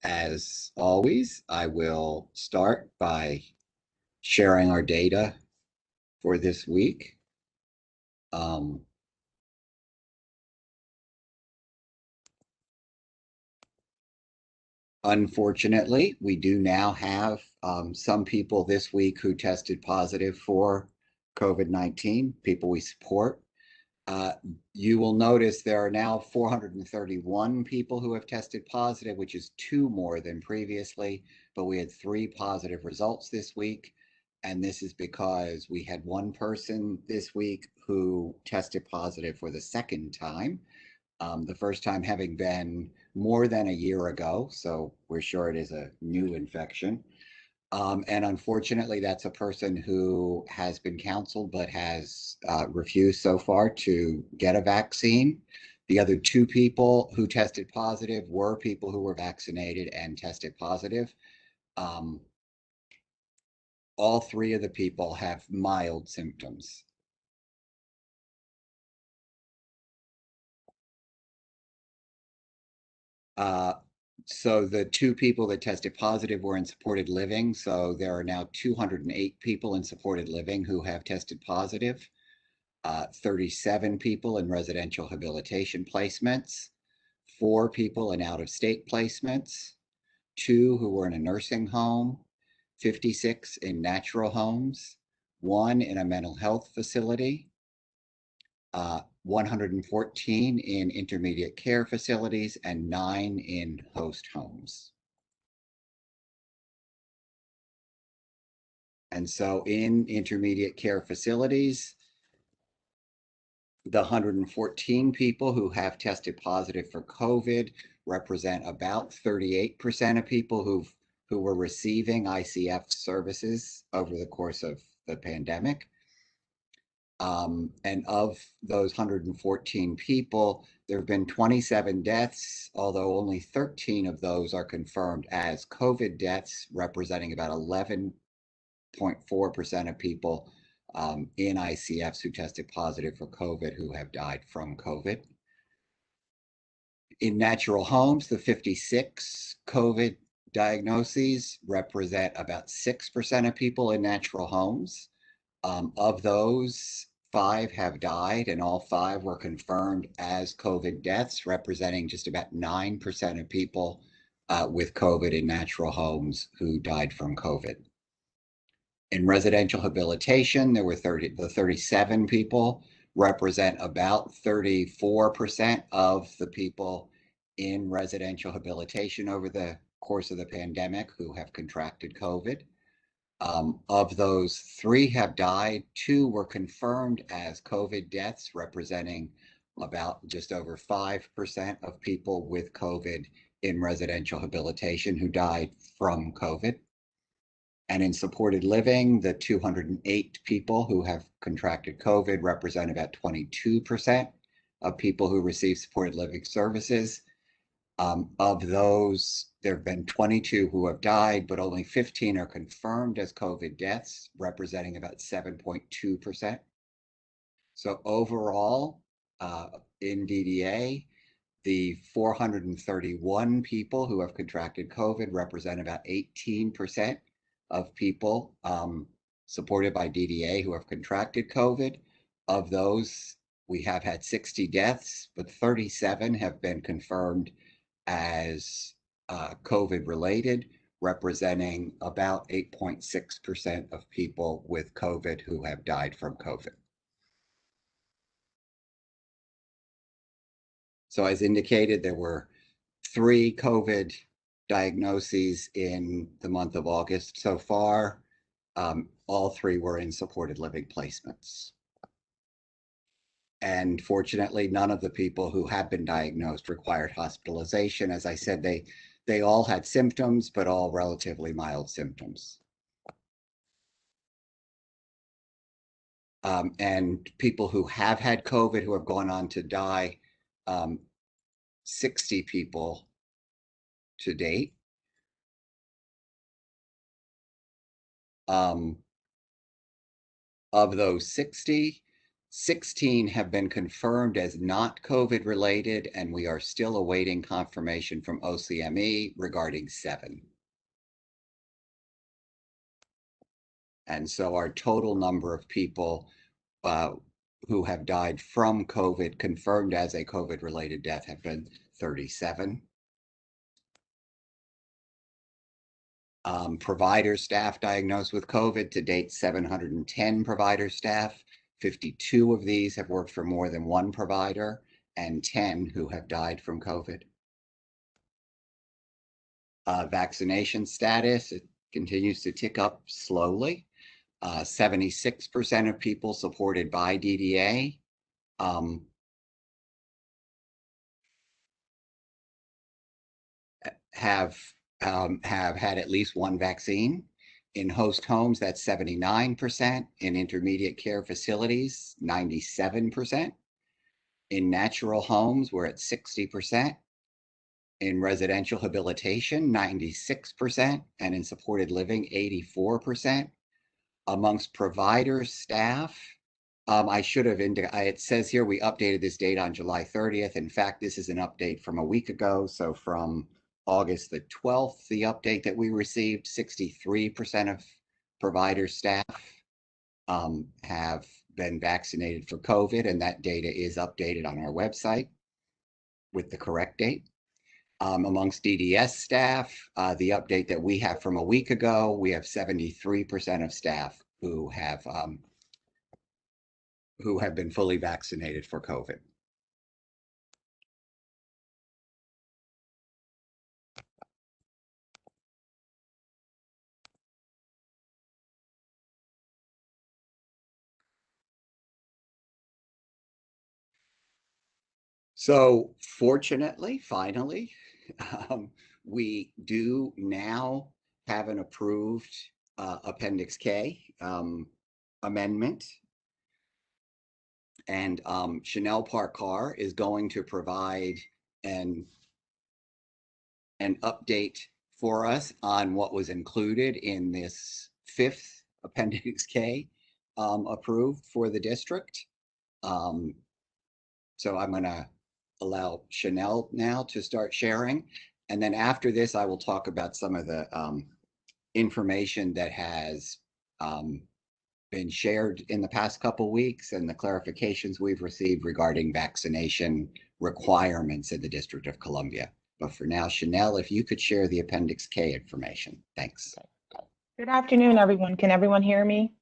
As always, I will start by sharing our data for this week. Unfortunately, we do now have some people this week who tested positive for COVID-19, people we support. You will notice there are now 431 people who have tested positive, which is 2 more than previously, but we had 3 positive results this week. And this is because we had 1 person this week who tested positive for the second time. The first time having been more than a year ago, so we're sure it is a new infection. And unfortunately, that's a person who has been counseled but has refused so far to get a vaccine. The other 2 people who tested positive were people who were vaccinated and tested positive. All 3 of the people have mild symptoms. So the 2 people that tested positive were in supported living. So there are now 208 people in supported living who have tested positive. 37 people in residential habilitation placements, 4 people in out-of-state placements, 2 who were in a nursing home, 56 in natural homes, 1 in a mental health facility, 114 in intermediate care facilities, and 9 in host homes. And so in intermediate care facilities, the 114 people who have tested positive for COVID represent about 38% of people who were receiving ICF services over the course of the pandemic. And of those 114 people, there have been 27 deaths, although only 13 of those are confirmed as COVID deaths, representing about 11.4% of people in ICFs who tested positive for COVID who have died from COVID. In natural homes, the 56 COVID diagnoses represent about 6% of people in natural homes. Of those, 5 have died, and all 5 were confirmed as COVID deaths, representing just about 9% of people with COVID in natural homes who died from COVID. In residential habilitation, there were 37 people, represent about 34% of the people in residential habilitation over the course of the pandemic who have contracted COVID. Of those, 3 have died, 2 were confirmed as COVID deaths, representing about just over 5% of people with COVID in residential habilitation who died from COVID. And in supported living, the 208 people who have contracted COVID represent about 22% of people who receive supported living services. Of those, there have been 22 who have died, but only 15 are confirmed as COVID deaths, representing about 7.2%. So overall, in DDA, the 431 people who have contracted COVID represent about 18% of people supported by DDA who have contracted COVID. Of those, we have had 60 deaths, but 37 have been confirmed as COVID related, representing about 8.6% of people with COVID who have died from COVID. So as indicated, there were 3 COVID diagnoses in the month of August so far. All 3 were in supported living placements. And fortunately, none of the people who have been diagnosed required hospitalization. As I said, they all had symptoms, but all relatively mild symptoms. And people who have had COVID who have gone on to die, 60 people to date. Of those 60, 16 have been confirmed as not COVID related, and we are still awaiting confirmation from OCME regarding 7. And so our total number of people who have died from COVID, confirmed as a COVID related death, have been 37. Provider staff diagnosed with COVID to date, 710 provider staff. 52 of these have worked for more than one provider, and 10 who have died from COVID. Vaccination status, it continues to tick up slowly. 76% of people supported by DDA have had at least one vaccine. In host homes, that's 79%. In intermediate care facilities, 97%. In natural homes, we're at 60%. In residential habilitation, 96%. And in supported living, 84%. Amongst provider staff, I should have indicated, it says here we updated this date on July 30th. In fact, this is an update from a week ago. So from August the 12th, the update that we received, 63% of provider staff have been vaccinated for COVID, and that data is updated on our website with the correct date. Amongst DDS staff, the update that we have from a week ago, we have 73% of staff who have been fully vaccinated for COVID. So fortunately, finally, we do now have an approved Appendix K amendment. And Chanel Parkar is going to provide an update for us on what was included in this 5th Appendix K approved for the district. So I'm going to allow Chanel now to start sharing. And then after this, I will talk about some of the information that has been shared in the past couple weeks and the clarifications we've received regarding vaccination requirements in the District of Columbia. But for now, Chanel, if you could share the Appendix K information. Thanks. Good afternoon, everyone. Can everyone hear me?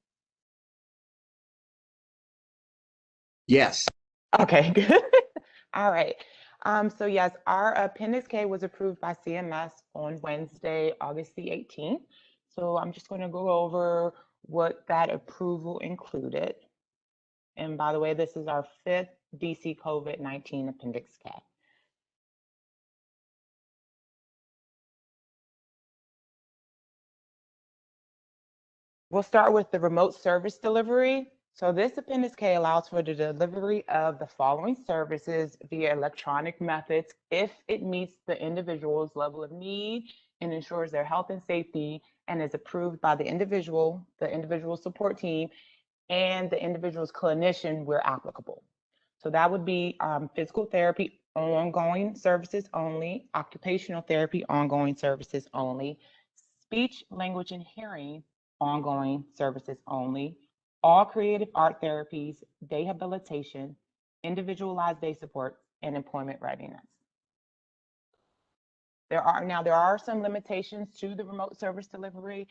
Yes. Okay, good. All right. So yes, our Appendix K was approved by CMS on Wednesday, August the 18th. So I'm just going to go over what that approval included. And by the way, this is our 5th DC COVID-19 Appendix K. We'll start with the remote service delivery. So this Appendix K allows for the delivery of the following services via electronic methods if it meets the individual's level of need and ensures their health and safety, and is approved by the individual support team, and the individual's clinician where applicable. So that would be physical therapy ongoing services only, occupational therapy ongoing services only, speech, language, and hearing ongoing services only, all creative art therapies, day habilitation, individualized day support, and employment readiness. There are some limitations to the remote service delivery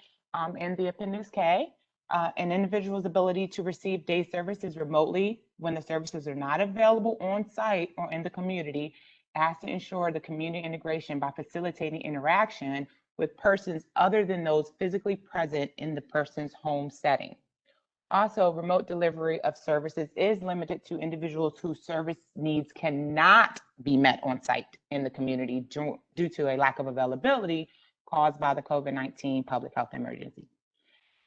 in the Appendix K. An individual's ability to receive day services remotely when the services are not available on site or in the community has to ensure the community integration by facilitating interaction with persons other than those physically present in the person's home setting. Also, remote delivery of services is limited to individuals whose service needs cannot be met on site in the community due to a lack of availability caused by the COVID-19 public health emergency.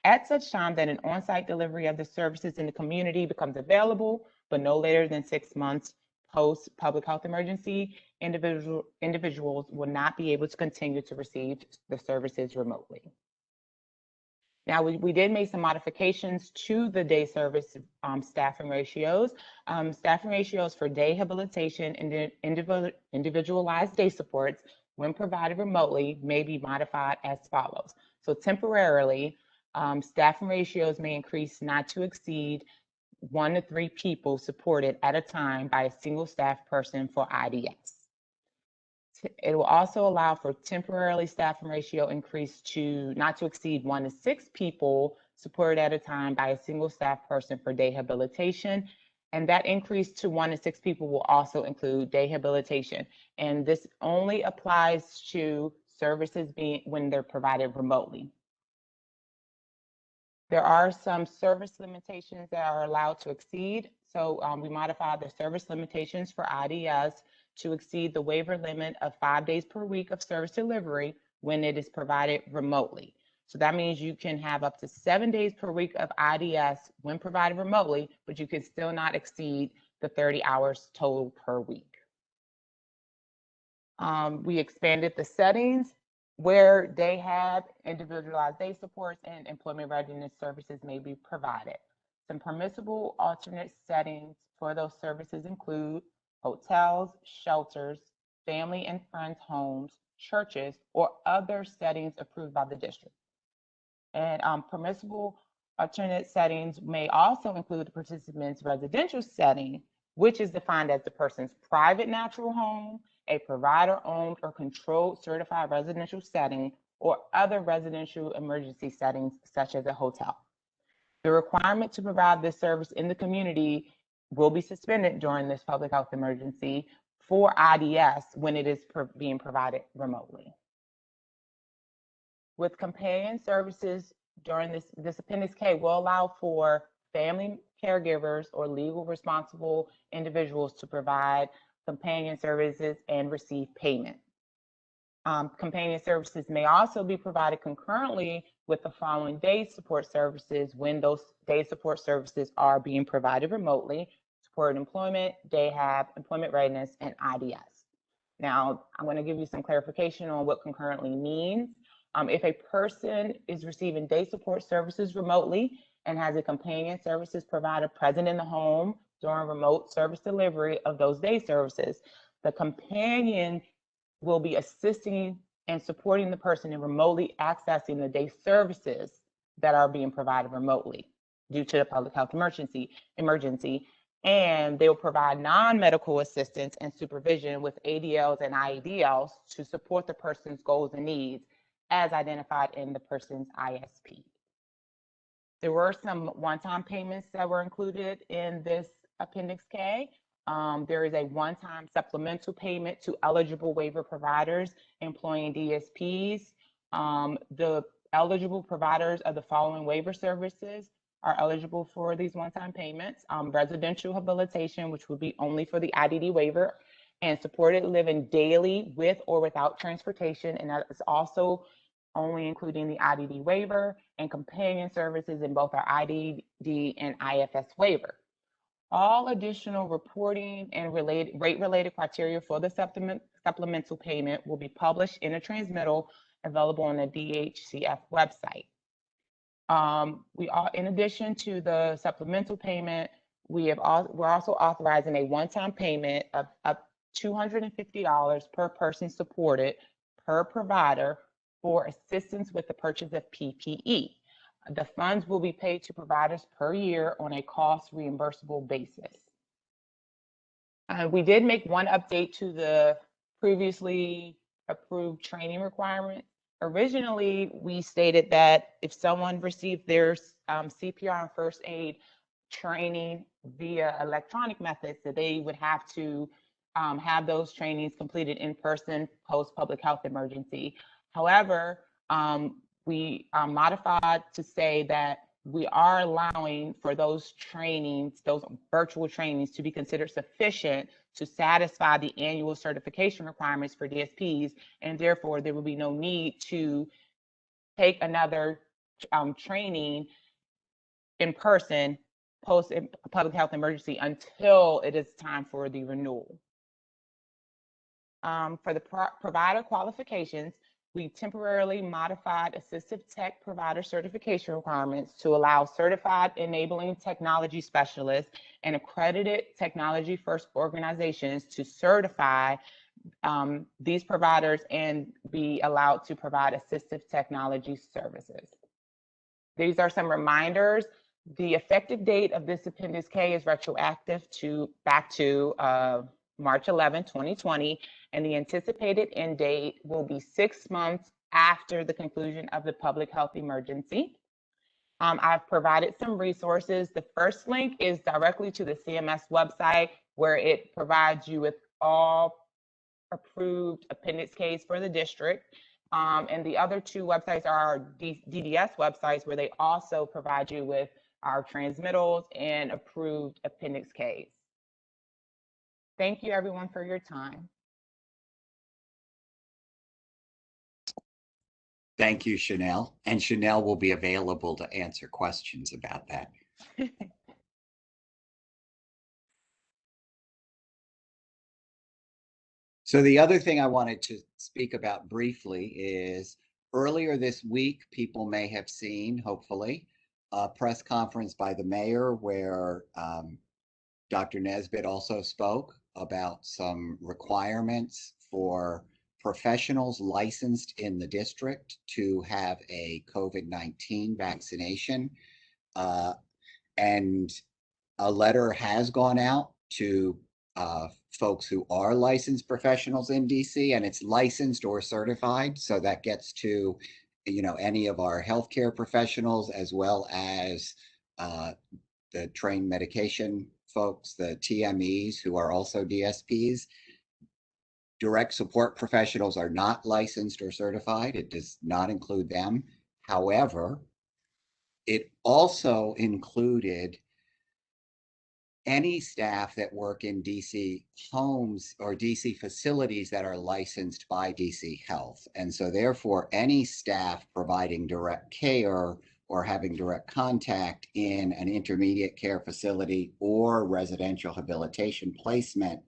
At such time that an on-site delivery of the services in the community becomes available, but no later than 6 months post public health emergency, individuals will not be able to continue to receive the services remotely. Now, we did make some modifications to the day service staffing ratios. Staffing ratios for day habilitation and individualized day supports when provided remotely may be modified as follows. So temporarily, staffing ratios may increase not to exceed 1 to 3 people supported at a time by a single staff person for IDS. It will also allow for temporarily staffing ratio increase to not to exceed 1 to 6 people supported at a time by a single staff person for day habilitation. And that increase to 1 to 6 people will also include day habilitation. And this only applies to services when they're provided remotely. There are some service limitations that are allowed to exceed. So we modified the service limitations for IDS to exceed the waiver limit of 5 days per week of service delivery when it is provided remotely. So that means you can have up to 7 days per week of IDS when provided remotely, but you can still not exceed the 30 hours total per week. We expanded the settings where they have individualized day supports and employment readiness services may be provided. Some permissible alternate settings for those services include hotels, shelters, family and friends homes, churches, or other settings approved by the district. And permissible alternate settings may also include the participant's residential setting, which is defined as the person's private natural home, a provider-owned or controlled certified residential setting, or other residential emergency settings such as a hotel. The requirement to provide this service in the community will be suspended during this public health emergency for IDS when it is being provided remotely. With companion services during this Appendix K will allow for family caregivers or legal responsible individuals to provide companion services and receive payment. Companion services may also be provided concurrently with the following day support services when those day support services are being provided remotely: supported employment, day hab, employment readiness, and IDS. Now, I'm going to give you some clarification on what concurrently means. If a person is receiving day support services remotely and has a companion services provider present in the home during remote service delivery of those day services, the companion will be assisting and supporting the person in remotely accessing the day services that are being provided remotely due to the public health emergency. And they will provide non-medical assistance and supervision with ADLs and IEDLs to support the person's goals and needs as identified in the person's ISP. There were some one-time payments that were included in this Appendix K. There is a one-time supplemental payment to eligible waiver providers employing DSPs. The eligible providers of the following waiver services are eligible for these one-time payments: residential habilitation, which would be only for the IDD waiver, and supported living daily with or without transportation, and that is also only including the IDD waiver, and companion services in both our IDD and IFS waiver. All additional reporting and rate-related criteria for the supplemental payment will be published in a transmittal available on the DHCF website. In addition to the supplemental payment, we're also authorizing a one-time payment of up $250 per person supported per provider for assistance with the purchase of PPE. The funds will be paid to providers per year on a cost reimbursable basis. We did make one update to the previously approved training requirements. Originally, we stated that if someone received their CPR and first aid training via electronic methods, that they would have to have those trainings completed in person post public health emergency. However, we modified to say that we are allowing for those trainings, those virtual trainings, to be considered sufficient to satisfy the annual certification requirements for DSPs, and therefore there will be no need to take another training in person post public health emergency until it is time for the renewal. For the provider qualifications, we temporarily modified assistive tech provider certification requirements to allow certified enabling technology specialists and accredited technology first organizations to certify these providers and be allowed to provide assistive technology services. These are some reminders. The effective date of this Appendix K is retroactive back to March 11, 2020, and the anticipated end date will be 6 months after the conclusion of the public health emergency. I've provided some resources. The first link is directly to the CMS website, where it provides you with all approved Appendix Ks for the district. And the other two websites are our DDS websites, where they also provide you with our transmittals and approved Appendix Ks. Thank you, everyone, for your time. Thank you, Chanel. And Chanel will be available to answer questions about that. So the other thing I wanted to speak about briefly is earlier this week, people may have seen, hopefully, a press conference by the mayor where Dr. Nesbitt also spoke about some requirements for professionals licensed in the district to have a COVID-19 vaccination. And a letter has gone out to folks who are licensed professionals in DC, and it's licensed or certified. So that gets to, any of our healthcare professionals, as well as the trained medication folks, the TMEs who are also DSPs. Direct support professionals are not licensed or certified. It does not include them. However, it also included any staff that work in DC homes or DC facilities that are licensed by DC Health. And so therefore, any staff providing direct care or having direct contact in an intermediate care facility or residential habilitation placement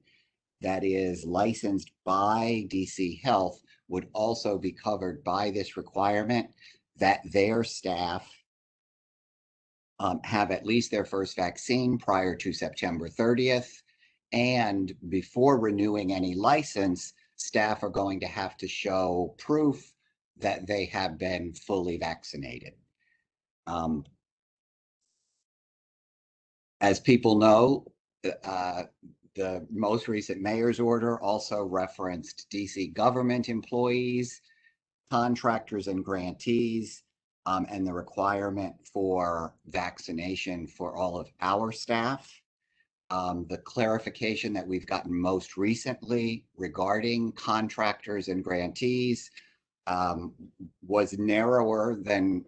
that is licensed by DC Health would also be covered by this requirement that their staff have at least their first vaccine prior to September 30th. And before renewing any license, staff are going to have to show proof that they have been fully vaccinated. As people know, the most recent mayor's order also referenced DC government employees, contractors, and grantees, and the requirement for vaccination for all of our staff. The clarification that we've gotten most recently regarding contractors and grantees was narrower than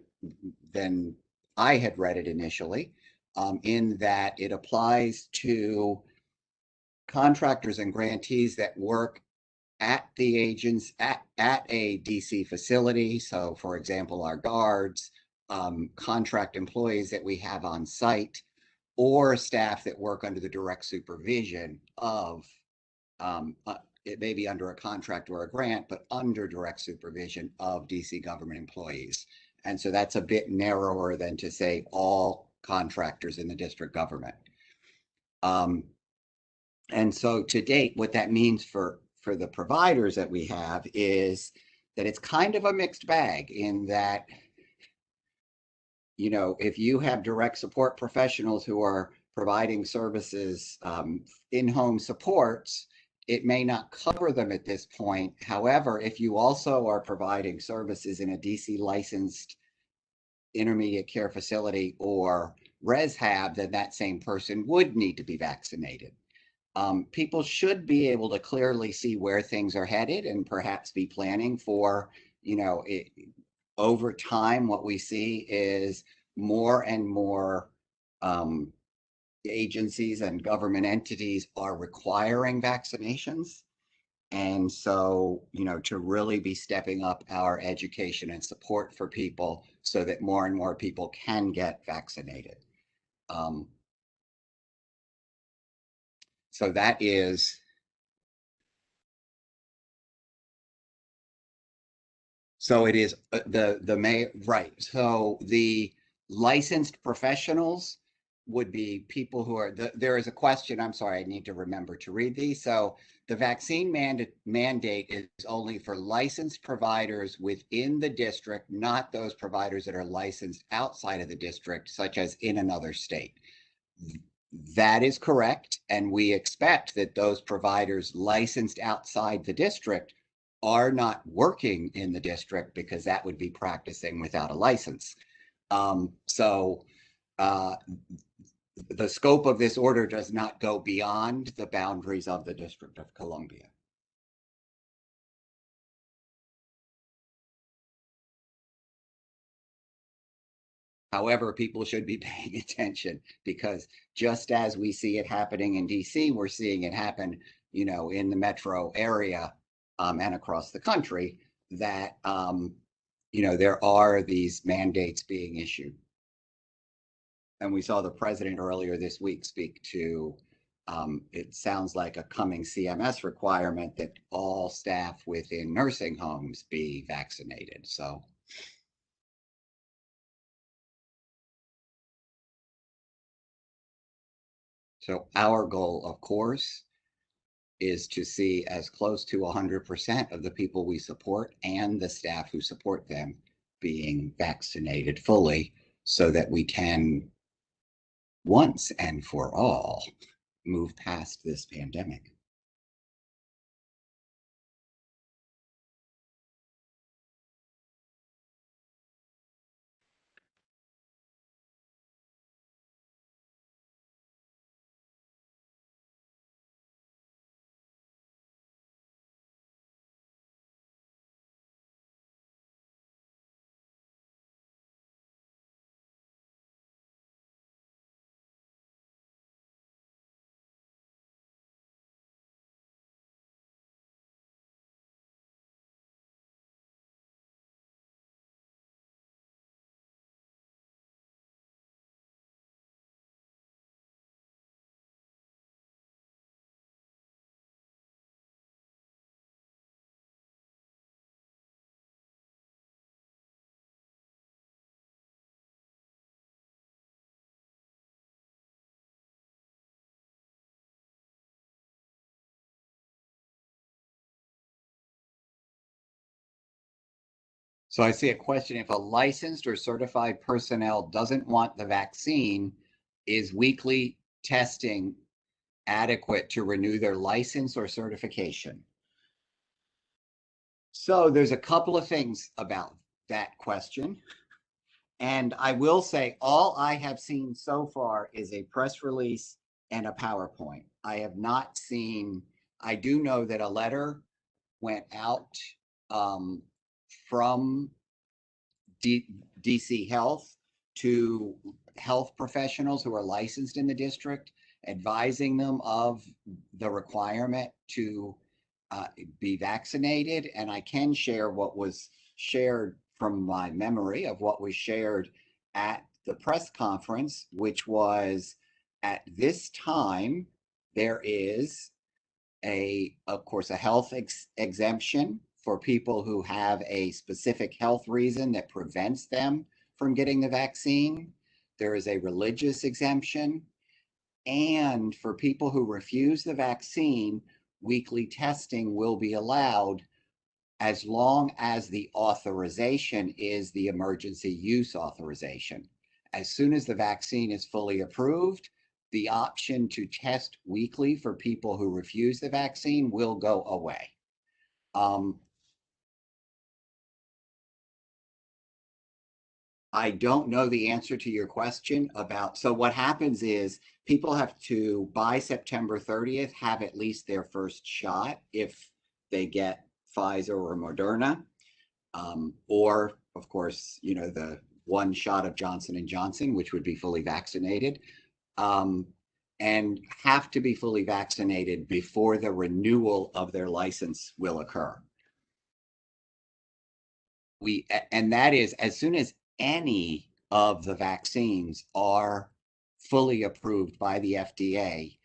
I had read it initially, in that it applies to contractors and grantees that work at the agents at a DC facility. So for example, our guards, contract employees that we have on site, or staff that work under the direct supervision of, it may be under a contract or a grant, but under direct supervision of DC government employees. And so that's a bit narrower than to say all contractors in the district government. And so to date, what that means for the providers that we have is that it's kind of a mixed bag, in that, if you have direct support professionals who are providing services, in-home supports, it may not cover them at this point. However, if you also are providing services in a DC licensed intermediate care facility or ResHab, then that same person would need to be vaccinated. People should be able to clearly see where things are headed and perhaps be planning for, over time, what we see is more and more agencies and government entities are requiring vaccinations. And so, to really be stepping up our education and support for people so that more and more people can get vaccinated. So that is So it is the may right. So the licensed professionals would be people who are there is a question. I'm sorry, I need to remember to read these. So the vaccine mandate is only for licensed providers within the district, not those providers that are licensed outside of the district, such as in another state. That is correct. And we expect that those providers licensed outside the district are not working in the district because that would be practicing without a license. So the scope of this order does not go beyond the boundaries of the District of Columbia. However, people should be paying attention because just as we see it happening in DC, we're seeing it happen, in the metro area and across the country that, there are these mandates being issued. And we saw the president earlier this week speak to, it sounds like a coming CMS requirement that all staff within nursing homes be vaccinated. So our goal, of course, is to see as close to 100% of the people we support and the staff who support them being vaccinated fully so that we can once and for all move past this pandemic. So I see a question, if a licensed or certified personnel doesn't want the vaccine, is weekly testing adequate to renew their license or certification? So there's a couple of things about that question. And I will say all I have seen so far is a press release and a PowerPoint. I have not seen, I do know that a letter went out from DC Health to health professionals who are licensed in the district, advising them of the requirement to be vaccinated. And I can share what was shared from my memory of what was shared at the press conference, which was at this time, there is of course, a health exemption for people who have a specific health reason that prevents them from getting the vaccine. There is a religious exemption. And for people who refuse the vaccine, weekly testing will be allowed as long as the authorization is the emergency use authorization. As soon as the vaccine is fully approved, the option to test weekly for people who refuse the vaccine will go away. I don't know the answer to your question about, so what happens is people have to, by September 30th, have at least their first shot if they get Pfizer or Moderna, or of course, the one shot of Johnson & Johnson, which would be fully vaccinated, and have to be fully vaccinated before the renewal of their license will occur. And that is as soon as any of the vaccines are fully approved by the FDA,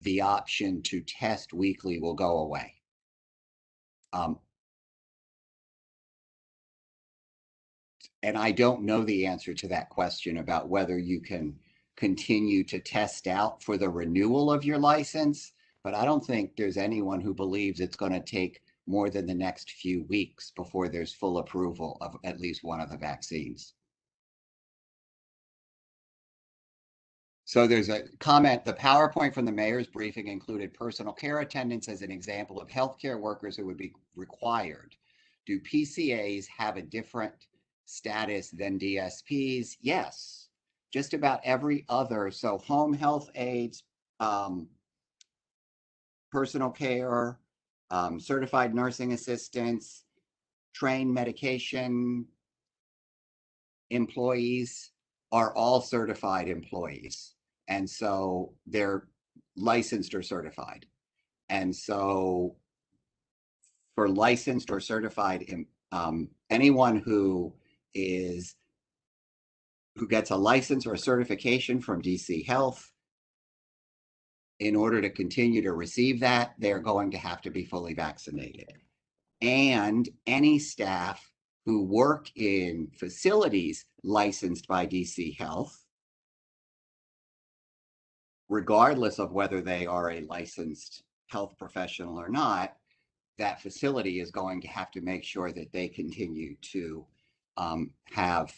the option to test weekly will go away. And I don't know the answer to that question about whether you can continue to test out for the renewal of your license, but I don't think there's anyone who believes it's going to take more than the next few weeks before there's full approval of at least one of the vaccines. So there's a comment, the PowerPoint from the mayor's briefing included personal care attendants as an example of healthcare workers who would be required. Do PCAs have a different status than DSPs? Yes, just about every other. So home health aides, personal care, certified nursing assistants, trained medication employees are all certified employees. And so they're licensed or certified. And so for licensed or certified, anyone who gets a license or a certification from DC Health, in order to continue to receive that, they're going to have to be fully vaccinated. And any staff who work in facilities licensed by DC Health, regardless of whether they are a licensed health professional or not, that facility is going to have to make sure that they continue to have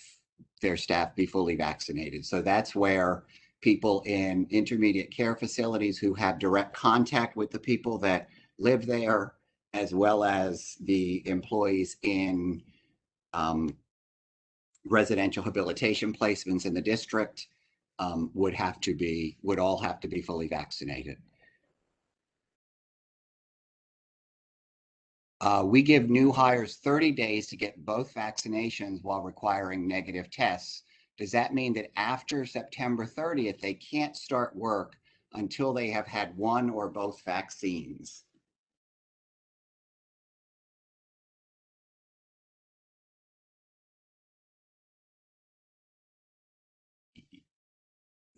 their staff be fully vaccinated. So that's where people in intermediate care facilities who have direct contact with the people that live there, as well as the employees in residential habilitation placements in the district, would all have to be fully vaccinated. We give new hires 30 days to get both vaccinations while requiring negative tests. Does that mean that after September 30th, they can't start work until they have had one or both vaccines?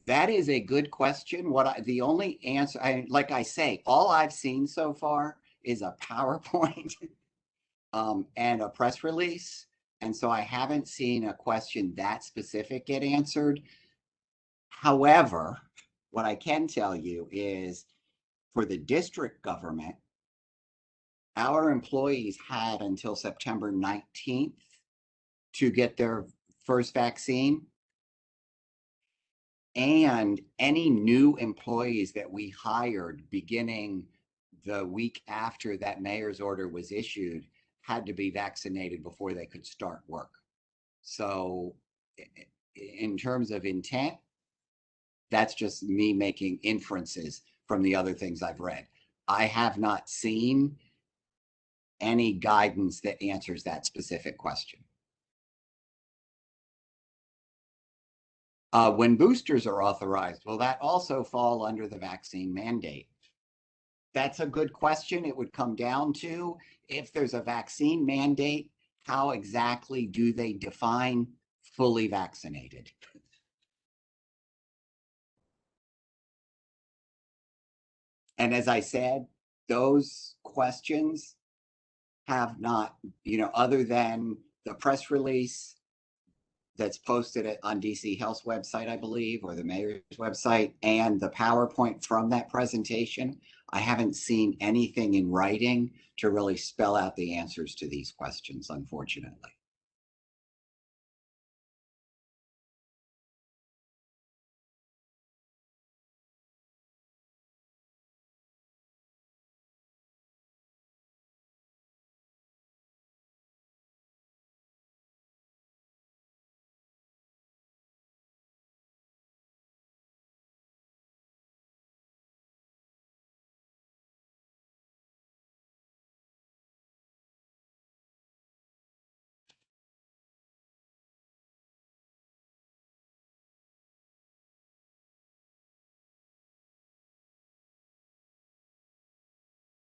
That is a good question. The only answer, like I say, all I've seen so far is a PowerPoint and a press release. And so I haven't seen a question that specific get answered. However, what I can tell you is for the district government, our employees had until September 19th to get their first vaccine. And any new employees that we hired beginning the week after that mayor's order was issued had to be vaccinated before they could start work. So in terms of intent, that's just me making inferences from the other things I've read. I have not seen any guidance that answers that specific question. When boosters are authorized, will that also fall under the vaccine mandate? That's a good question. It would come down to, if there's a vaccine mandate, how exactly do they define fully vaccinated? And as I said, those questions have not, other than the press release that's posted on DC Health's website, I believe, or the mayor's website, and the PowerPoint from that presentation, I haven't seen anything in writing to really spell out the answers to these questions, unfortunately.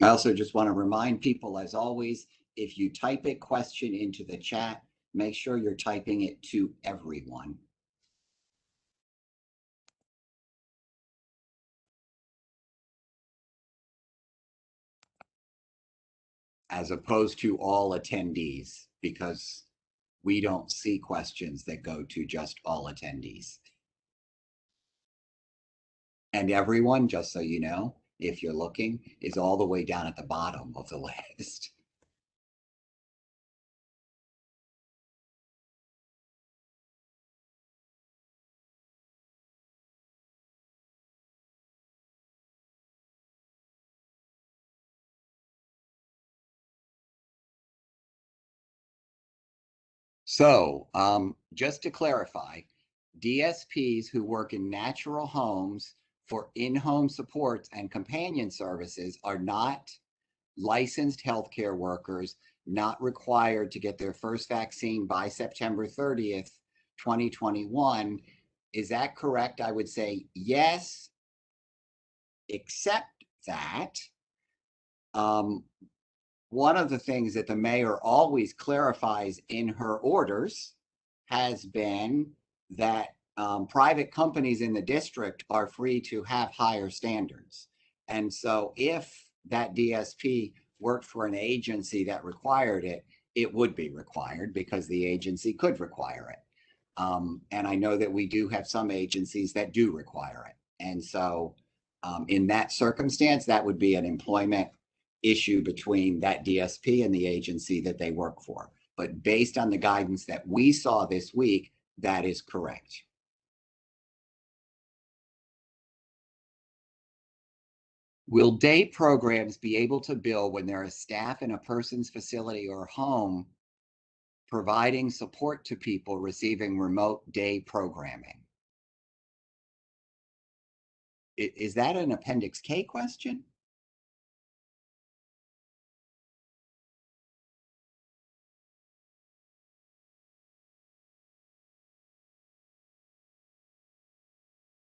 I also just want to remind people, as always, if you type a question into the chat, make sure you're typing it to everyone. As opposed to all attendees, because we don't see questions that go to just all attendees. And everyone, just so you know, if you're looking, is all the way down at the bottom of the list. So just to clarify, DSPs who work in natural homes for in-home supports and companion services are not licensed healthcare workers, not required to get their first vaccine by September 30th, 2021. Is that correct? I would say yes, except that one of the things that the mayor always clarifies in her orders has been that private companies in the district are free to have higher standards. And so if that DSP worked for an agency that required it, it would be required because the agency could require it. And I know that we do have some agencies that do require it. And so in that circumstance, that would be an employment issue between that DSP and the agency that they work for. But based on the guidance that we saw this week, that is correct. Will day programs be able to bill when there is staff in a person's facility or home providing support to people receiving remote day programming? Is that an Appendix K question?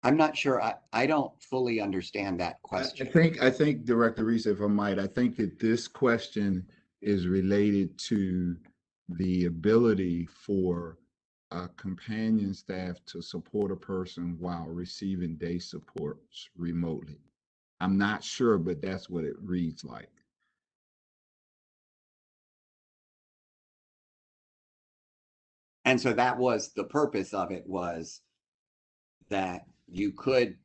I'm not sure. I don't fully understand that question. I think Director Reese, if I might, I think that this question is related to the ability for companion staff to support a person while receiving day supports remotely. I'm not sure, but that's what it reads like. And so that was the purpose of it, was that you could,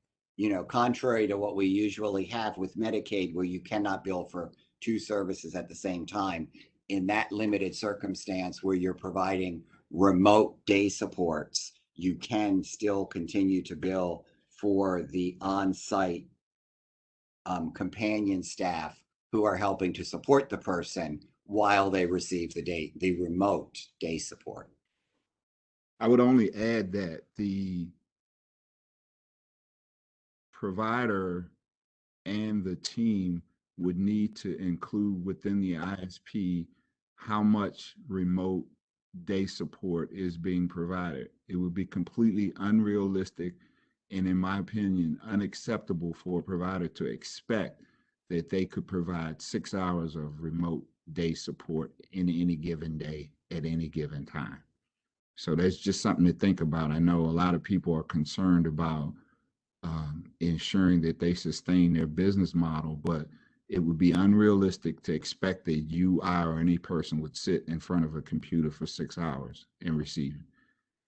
contrary to what we usually have with Medicaid, where you cannot bill for two services at the same time, in that limited circumstance where you're providing remote day supports, you can still continue to bill for the on-site companion staff who are helping to support the person while they receive the remote day support. I would only add that the provider and the team would need to include within the ISP how much remote day support is being provided. It would be completely unrealistic and, in my opinion, unacceptable for a provider to expect that they could provide 6 hours of remote day support in any given day at any given time. So that's just something to think about. I know a lot of people are concerned about ensuring that they sustain their business model, but it would be unrealistic to expect that you, I, or any person would sit in front of a computer for 6 hours and receive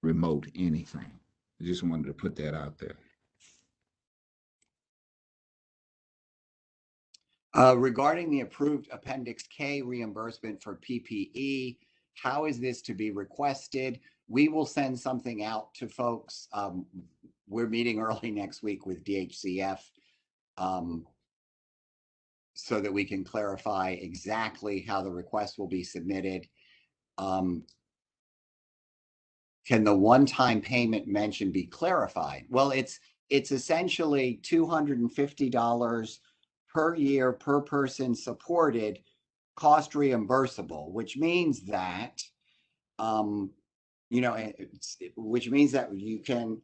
remote anything. I just wanted to put that out there. Regarding the approved Appendix K reimbursement for PPE, how is this to be requested? We will send something out to folks. We're meeting early next week with DHCF so that we can clarify exactly how the request will be submitted. Can the one-time payment mentioned be clarified? Well, it's essentially $250 per year per person supported, cost reimbursable, which means that which means that you can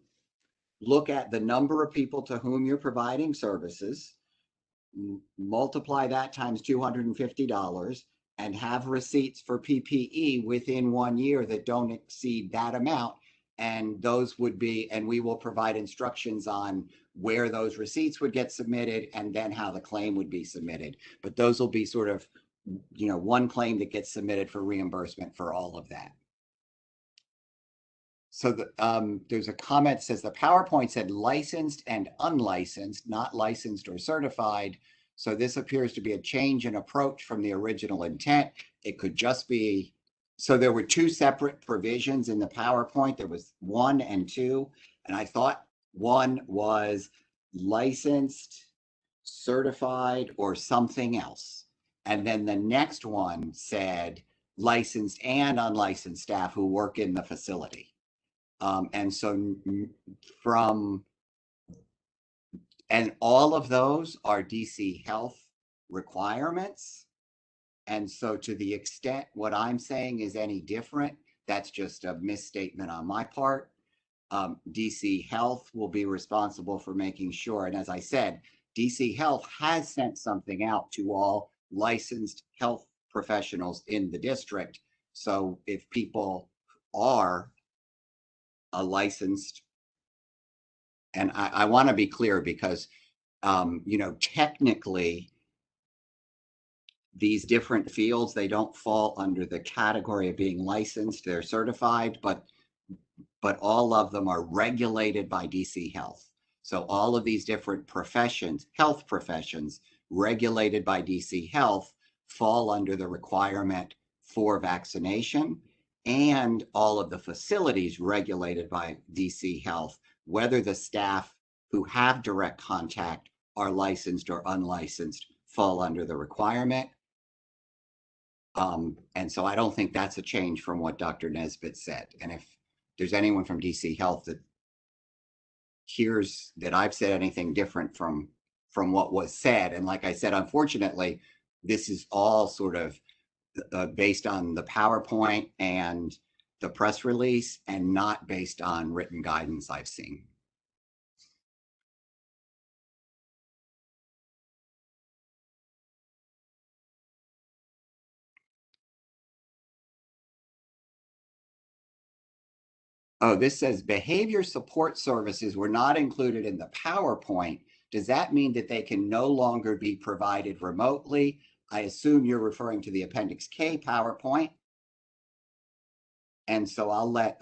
look at the number of people to whom you're providing services, multiply that times $250, and have receipts for PPE within 1 year that don't exceed that amount. And those would be, and we will provide instructions on where those receipts would get submitted and then how the claim would be submitted. But those will be sort of, one claim that gets submitted for reimbursement for all of that. So there's a comment that says the PowerPoint said licensed and unlicensed, not licensed or certified. So this appears to be a change in approach from the original intent. It could just be, so there were two separate provisions in the PowerPoint. There was 1 and 2, and I thought 1 was licensed, certified, or something else. And then the next one said licensed and unlicensed staff who work in the facility. And so and all of those are DC Health requirements. And so to the extent what I'm saying is any different, that's just a misstatement on my part. DC Health will be responsible for making sure. And as I said, DC Health has sent something out to all licensed health professionals in the district. So if people are a licensed, and I want to be clear because, technically, these different fields, they don't fall under the category of being licensed. They're certified, but all of them are regulated by DC Health. So all of these different professions, health professions, regulated by DC Health, fall under the requirement for vaccination, and all of the facilities regulated by DC Health, whether the staff who have direct contact are licensed or unlicensed, fall under the requirement. And so I don't think that's a change from what Dr. Nesbitt said. And if there's anyone from DC Health that hears that I've said anything different from what was said, and like I said, unfortunately, this is all sort of based on the PowerPoint and the press release and not based on written guidance I've seen. Oh, this says behavior support services were not included in the PowerPoint. Does that mean that they can no longer be provided remotely? I assume you're referring to the Appendix K PowerPoint. And so I'll let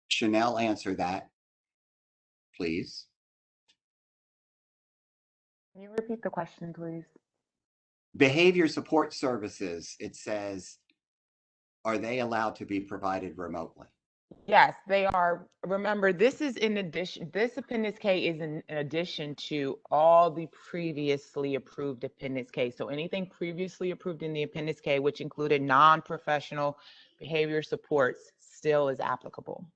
Chanel answer that, please. Can you repeat the question, please? Behavior support services, it says, are they allowed to be provided remotely? Yes, they are. Remember, this is in addition, this Appendix K is in addition to all the previously approved Appendix K. So anything previously approved in the Appendix K, which included non-professional behavior supports, still is applicable.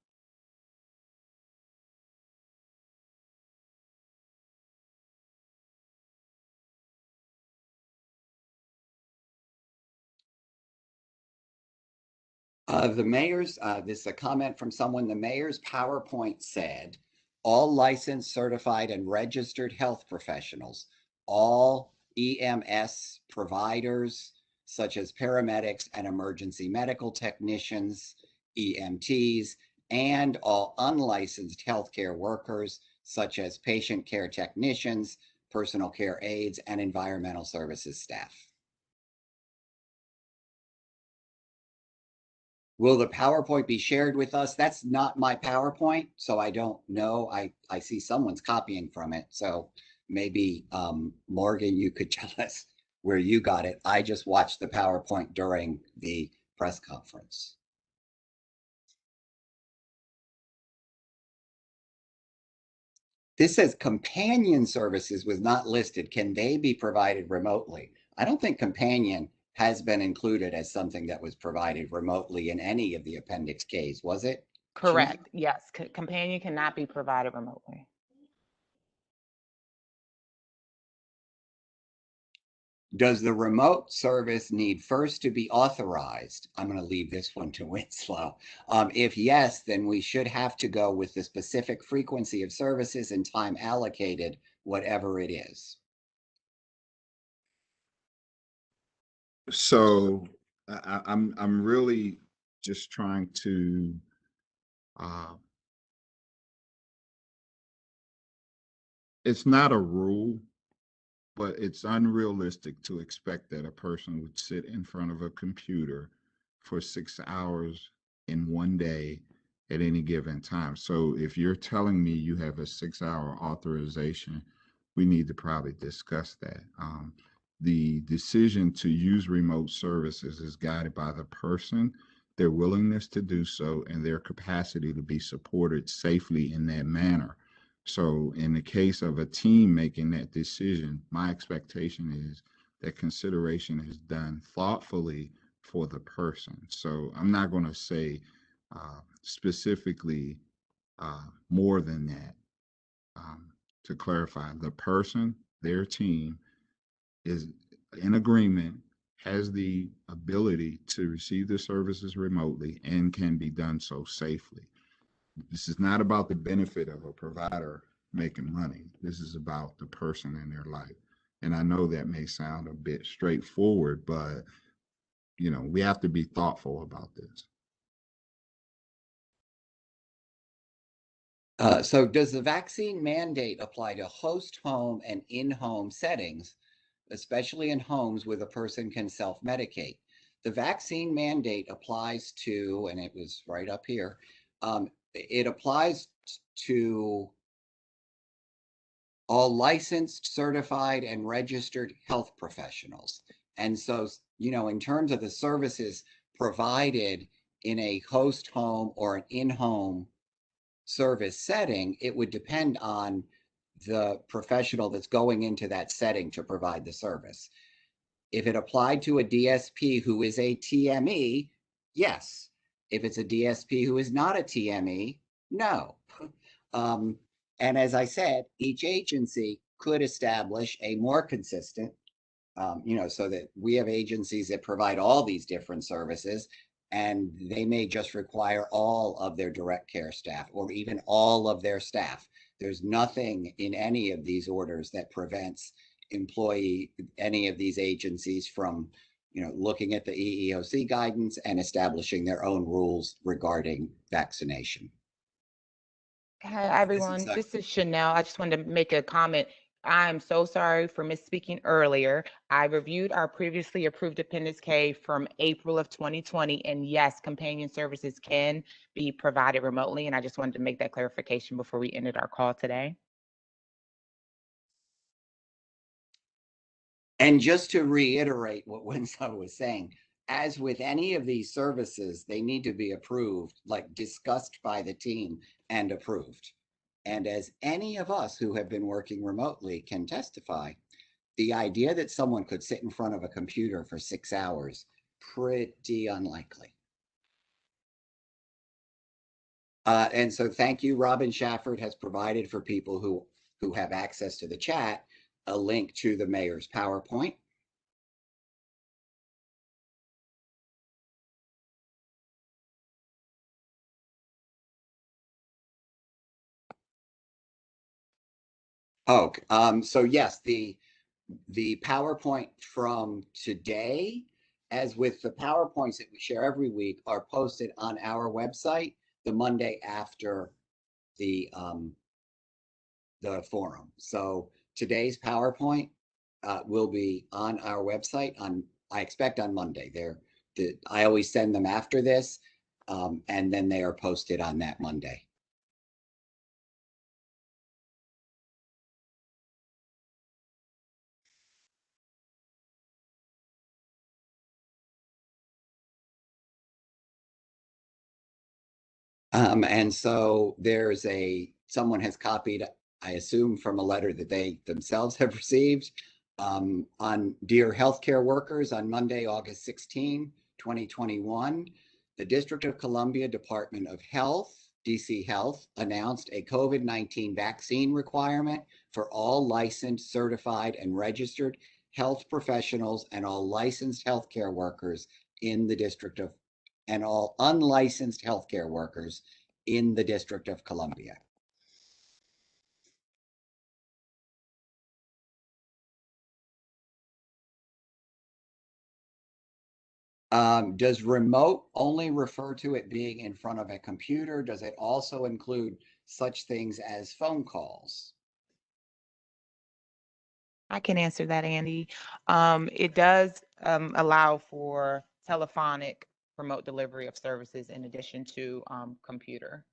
The mayor's, this is a comment from someone, the mayor's PowerPoint said, all licensed, certified, and registered health professionals, all EMS providers, such as paramedics and emergency medical technicians, EMTs, and all unlicensed healthcare workers, such as patient care technicians, personal care aides, and environmental services staff. Will the PowerPoint be shared with us? That's not my PowerPoint, so I don't know. I see someone's copying from it. So maybe Morgan, you could tell us where you got it. I just watched the PowerPoint during the press conference. This says companion services was not listed. Can they be provided remotely? I don't think companion has been included as something that was provided remotely in any of the Appendix Ks, was it? Correct. Yes, companion cannot be provided remotely. Does the remote service need first to be authorized? I'm going to leave this one to Winslow. If yes, then we should have to go with the specific frequency of services and time allocated, whatever it is. So I'm really just trying to it's not a rule, but it's unrealistic to expect that a person would sit in front of a computer for 6 hours in one day at any given time. So if you're telling me you have a 6 hour authorization, we need to probably discuss that. The decision to use remote services is guided by the person, their willingness to do so, and their capacity to be supported safely in that manner. So in the case of a team making that decision, my expectation is that consideration is done thoughtfully for the person. So I'm not going to say specifically more than that. To clarify, the person, their team is in agreement, has the ability to receive the services remotely and can be done so safely. This is not about the benefit of a provider making money. This is about the person in their life. And I know that may sound a bit straightforward, but we have to be thoughtful about this. So does the vaccine mandate apply to host home and in-home settings, especially in homes where the person can self-medicate? The vaccine mandate applies to, and it was right up here, it applies to all licensed, certified, and registered health professionals. And so, in terms of the services provided in a host home or an in-home service setting, it would depend on the professional that's going into that setting to provide the service. If it applied to a DSP who is a TME, yes. If it's a DSP who is not a TME, no. And as I said, each agency could establish a more consistent, so that we have agencies that provide all these different services, and they may just require all of their direct care staff or even all of their staff. There's nothing in any of these orders that prevents any of these agencies from, looking at the EEOC guidance and establishing their own rules regarding vaccination. Hi, everyone. This is Chanel. I just wanted to make a comment. I'm so sorry for misspeaking earlier. I reviewed our previously approved Appendix K from April of 2020, and yes, companion services can be provided remotely, and I just wanted to make that clarification before we ended our call today. And just to reiterate what Winslow was saying, as with any of these services, they need to be approved, like discussed by the team and approved. And as any of us who have been working remotely can testify, the idea that someone could sit in front of a computer for 6 hours, pretty unlikely. And so thank you. Robin Shafford has provided for people who have access to the chat a link to the mayor's PowerPoint. Oh, so yes, the PowerPoint from today, as with the PowerPoints that we share every week, are posted on our website the Monday after the forum. So today's PowerPoint will be on our website I expect on Monday. I always send them after this, and then they are posted on that Monday. And so someone has copied, I assume, from a letter that they themselves have received on Dear Healthcare Workers on Monday, August 16, 2021. The District of Columbia Department of Health, DC Health, announced a COVID-19 vaccine requirement for all licensed, certified, and registered health professionals and all licensed healthcare workers in the District of and all unlicensed healthcare workers in the District of Columbia. Does remote only refer to it being in front of a computer? Does it also include such things as phone calls? I can answer that, Andy. It does allow for telephonic remote delivery of services in addition to computer.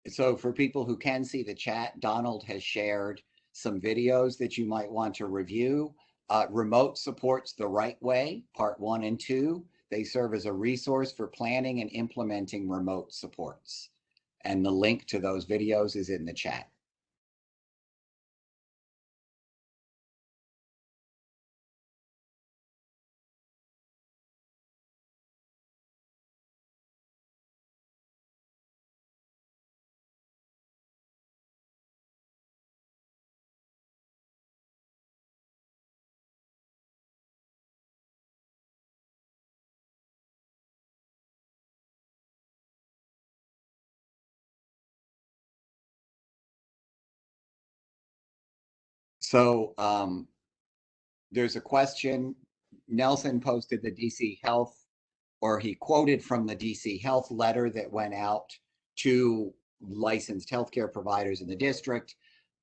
So for people who can see the chat, Donald has shared some videos that you might want to review. Remote Supports the Right Way, Part 1 and 2. They serve as a resource for planning and implementing remote supports. And the link to those videos is in the chat. So there's a question. Nelson posted the DC Health, or he quoted from the DC Health letter that went out to licensed healthcare providers in the district.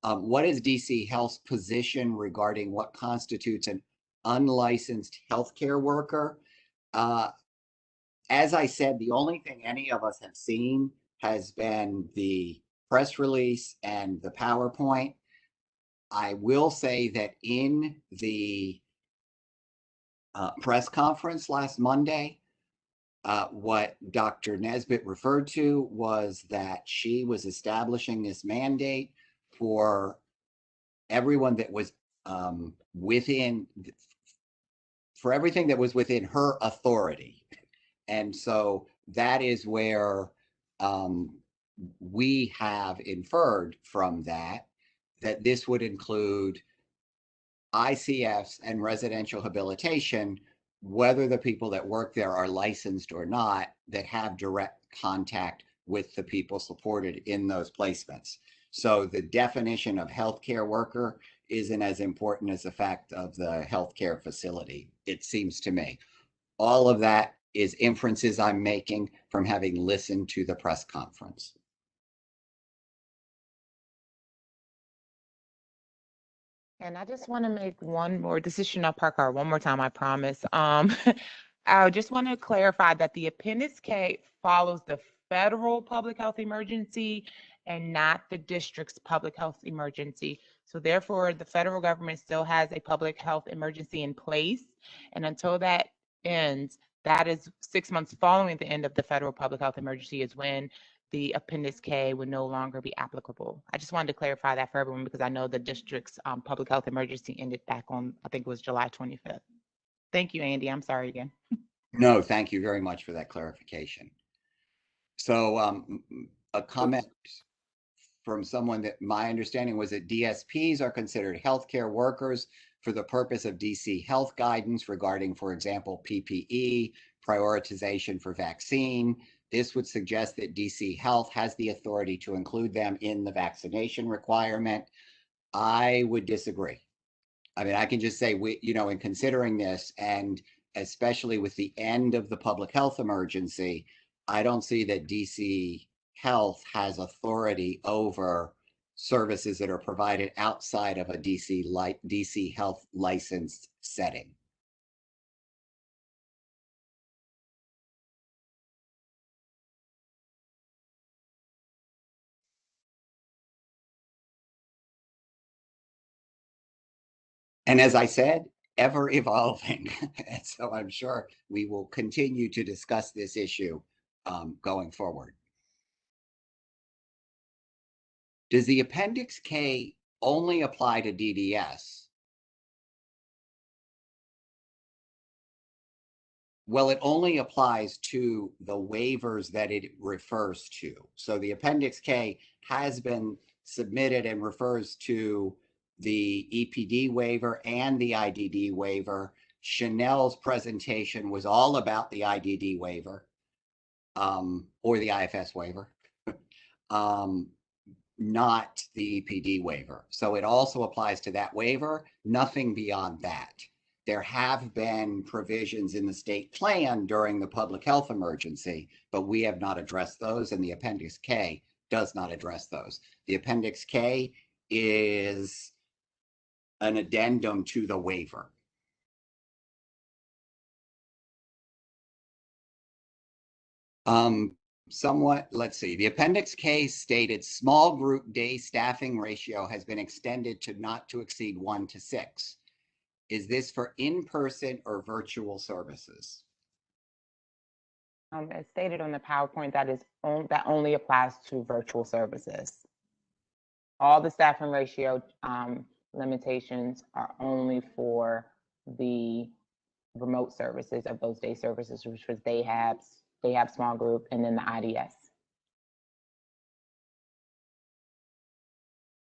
What is DC Health's position regarding what constitutes an unlicensed healthcare worker? As I said, the only thing any of us have seen has been the press release and the PowerPoint. I will say that in the press conference last Monday, what Dr. Nesbitt referred to was that she was establishing this mandate for everyone that was within, for everything that was within her authority. And so that is where we have inferred from that this would include ICFs and residential habilitation, whether the people that work there are licensed or not, that have direct contact with the people supported in those placements. So the definition of healthcare worker isn't as important as the fact of the healthcare facility, it seems to me. All of that is inferences I'm making from having listened to the press conference. And I just want to make one more decision on Parker one more time, I promise. I just want to clarify that the Appendix K follows the federal public health emergency and not the district's public health emergency. So therefore, the federal government still has a public health emergency in place. And until that ends, that is 6 months following the end of the federal public health emergency is when the Appendix K would no longer be applicable. I just wanted to clarify that for everyone because I know the district's public health emergency ended back on, I think it was July 25th. Thank you, Andy. I'm sorry again. No, thank you very much for that clarification. So a comment from someone that my understanding was that DSPs are considered healthcare workers for the purpose of DC health guidance regarding, for example, PPE, prioritization for vaccine. This would suggest that DC Health has the authority to include them in the vaccination requirement. I would disagree. I mean, I can just say in considering this, and especially with the end of the public health emergency, I don't see that DC Health has authority over services that are provided outside of a DC Health licensed setting. And as I said, ever evolving. And so I'm sure we will continue to discuss this issue going forward. Does the Appendix K only apply to DDS? Well, it only applies to the waivers that it refers to. So the Appendix K has been submitted and refers to the EPD waiver and the IDD waiver. Chanel's presentation was all about the IDD waiver, or the IFS waiver, not the EPD waiver. So it also applies to that waiver, nothing beyond that. There have been provisions in the state plan during the public health emergency, but we have not addressed those, and the Appendix K does not address those. The Appendix K is an addendum to the waiver. Somewhat, let's see, the Appendix K stated small group day staffing ratio has been extended to not to exceed 1 to 6. Is this for in-person or virtual services? As stated on the PowerPoint, that only applies to virtual services. All the staffing ratio limitations are only for the remote services of those day services, which was day have small group, and then the IDS.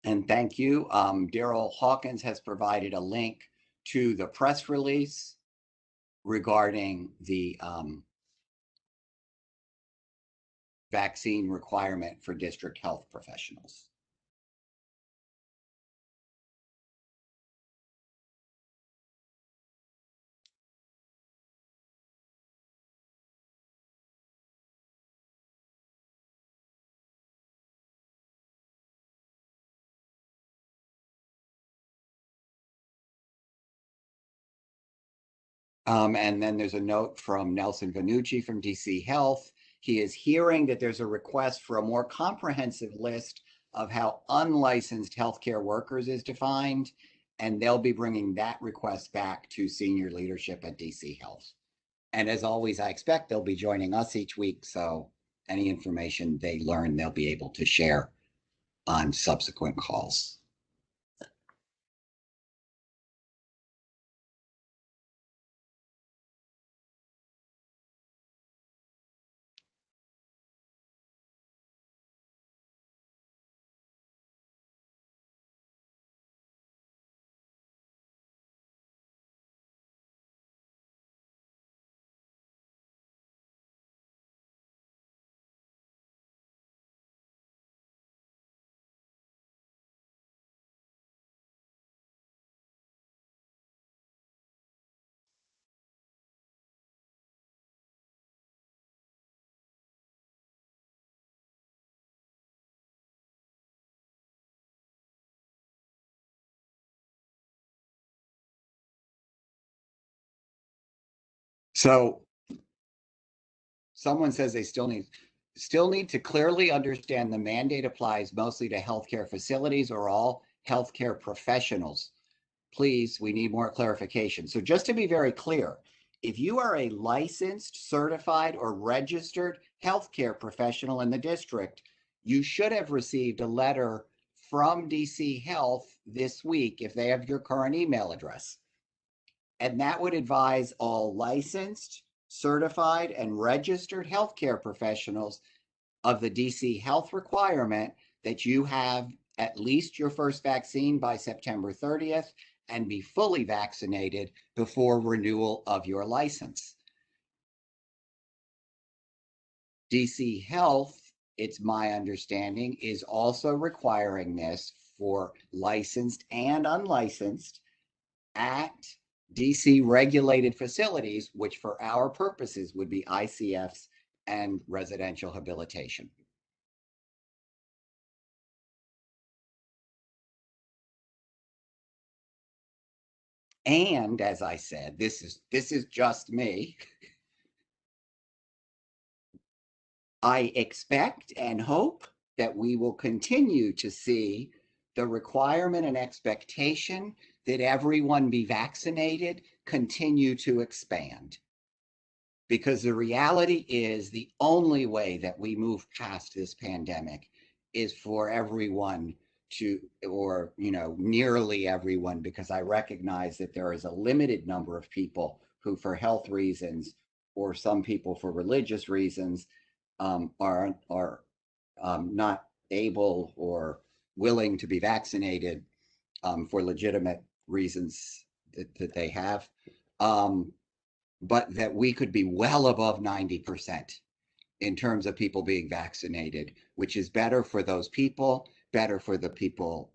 And thank you. Daryl Hawkins has provided a link to the press release regarding the vaccine requirement for district health professionals. And then there's a note from Nelson Vanucci from DC Health. He is hearing that there's a request for a more comprehensive list of how unlicensed healthcare workers is defined, and they'll be bringing that request back to senior leadership at DC Health. And as always, I expect they'll be joining us each week, so any information they learn, they'll be able to share on subsequent calls. So someone says they still need to clearly understand the mandate applies mostly to healthcare facilities or all healthcare professionals. Please, we need more clarification. So just to be very clear, if you are a licensed, certified, or registered healthcare professional in the district, you should have received a letter from DC Health this week if they have your current email address. And that would advise all licensed, certified, and registered healthcare professionals of the DC Health requirement that you have at least your first vaccine by September 30th and be fully vaccinated before renewal of your license. DC Health, it's my understanding, is also requiring this for licensed and unlicensed at DC regulated facilities, which for our purposes would be ICFs and residential habilitation. And as I said, this is just me. I expect and hope that we will continue to see the requirement and expectation that everyone be vaccinated continue to expand. Because the reality is the only way that we move past this pandemic is for everyone to, or nearly everyone, because I recognize that there is a limited number of people who for health reasons or some people for religious reasons are not able or willing to be vaccinated for legitimate reasons that they have, but that we could be well above 90% in terms of people being vaccinated, which is better for those people, better for the people,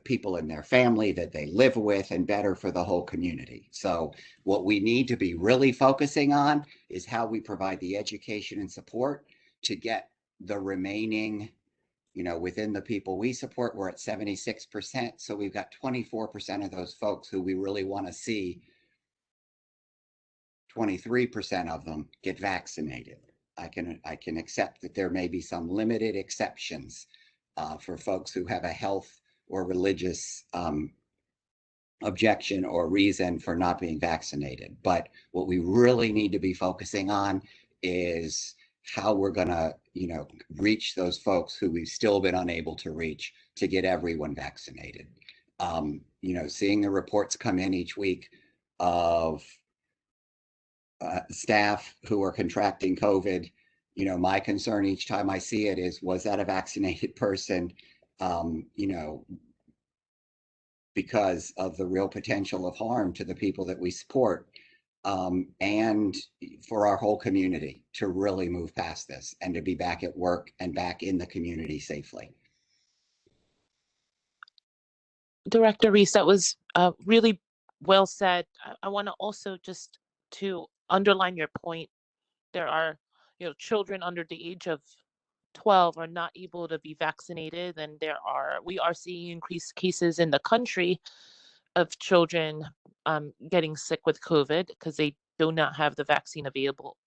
people in their family that they live with, and better for the whole community. So what we need to be really focusing on is how we provide the education and support to get the remaining, within the people we support, we're at 76%. So we've got 24% of those folks who we really want to see 23% of them get vaccinated. I can accept that there may be some limited exceptions for folks who have a health or religious objection or reason for not being vaccinated. But what we really need to be focusing on is how we're going to, reach those folks who we've still been unable to reach to get everyone vaccinated. Seeing the reports come in each week of staff who are contracting COVID, my concern each time I see it is, was that a vaccinated person? Because of the real potential of harm to the people that we support, and for our whole community to really move past this and to be back at work and back in the community safely. Director Reese, that was really well said. I want to also just to underline your point. There are, children under the age of 12 are not able to be vaccinated, and we are seeing increased cases in the country of children getting sick with COVID because they do not have the vaccine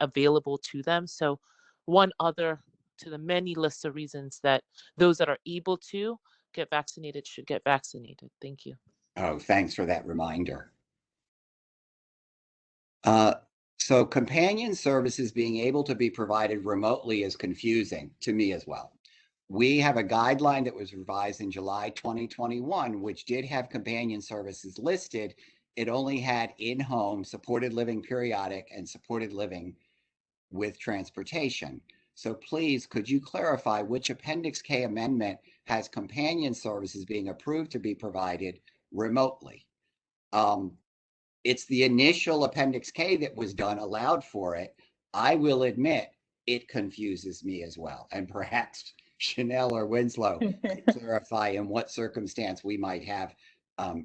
available to them. So one other to the many lists of reasons that those that are able to get vaccinated should get vaccinated. Thank you. Oh, thanks for that reminder. So companion services being able to be provided remotely is confusing to me as well. We have a guideline that was revised in July 2021, which did have companion services listed. It only had in-home, supported living periodic, and supported living with transportation. So please, could you clarify which Appendix K amendment has companion services being approved to be provided remotely? It's the initial Appendix K that was done, allowed for it. I will admit it confuses me as well. And perhaps Chanel or Winslow could clarify in what circumstance we might have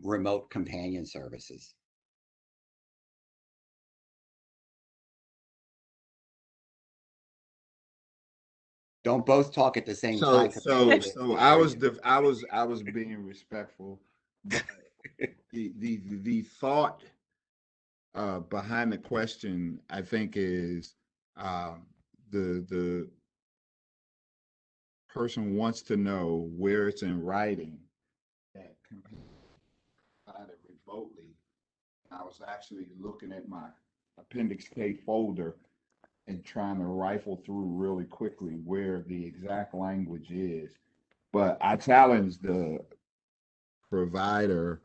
remote companion services. Don't both talk at the same time. So I was being respectful, but the thought behind the question, I think, is the person wants to know where it's in writing that can be provided remotely. I was actually looking at my Appendix K folder and trying to rifle through really quickly where the exact language is. But I challenge the provider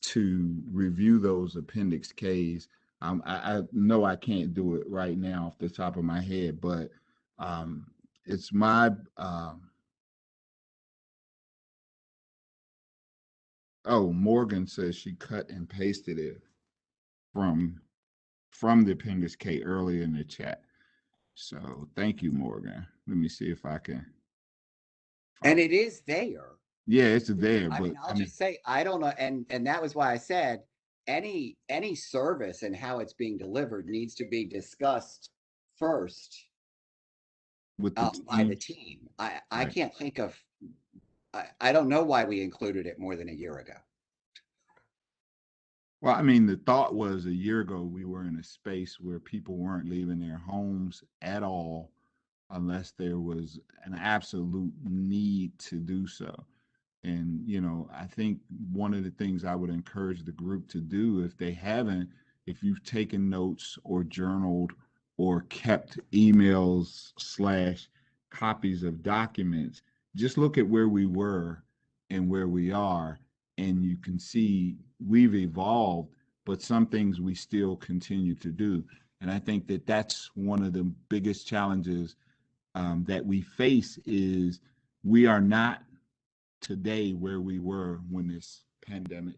to review those Appendix Ks. I know I can't do it right now off the top of my head, but it's my oh, Morgan says she cut and pasted it from the Appendix K earlier in the chat. So thank you, Morgan. Let me see if I can. And it is there. Yeah, it's there. I mean, I'll just say, I don't know. And that was why I said any service and how it's being delivered needs to be discussed first with by the team. I can't think of, I don't know why we included it more than a year ago. Well, I mean, the thought was a year ago we were in a space where people weren't leaving their homes at all unless there was an absolute need to do so. And, I think one of the things I would encourage the group to do, if they haven't, if you've taken notes or journaled or kept emails / copies of documents, just look at where we were and where we are, and you can see we've evolved, but some things we still continue to do. And I think that that's one of the biggest challenges that we face is we are not today where we were when this pandemic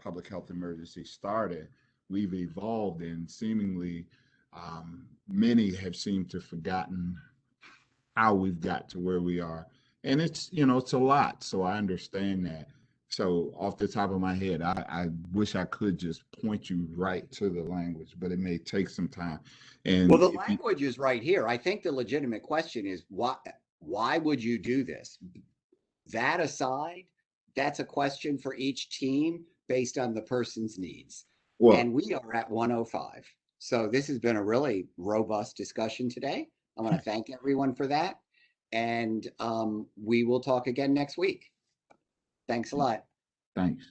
public health emergency started. We've evolved, and seemingly many have seemed to have forgotten how we've got to where we are. And it's, it's a lot. So I understand that. So off the top of my head, I wish I could just point you right to the language, but it may take some time. And well, the language is right here. I think the legitimate question is why would you do this? That aside, that's a question for each team based on the person's needs. Well, and we are at 1:05. So this has been a really robust discussion today. I want to thank everyone for that. And we will talk again next week. Thanks a lot. Thanks.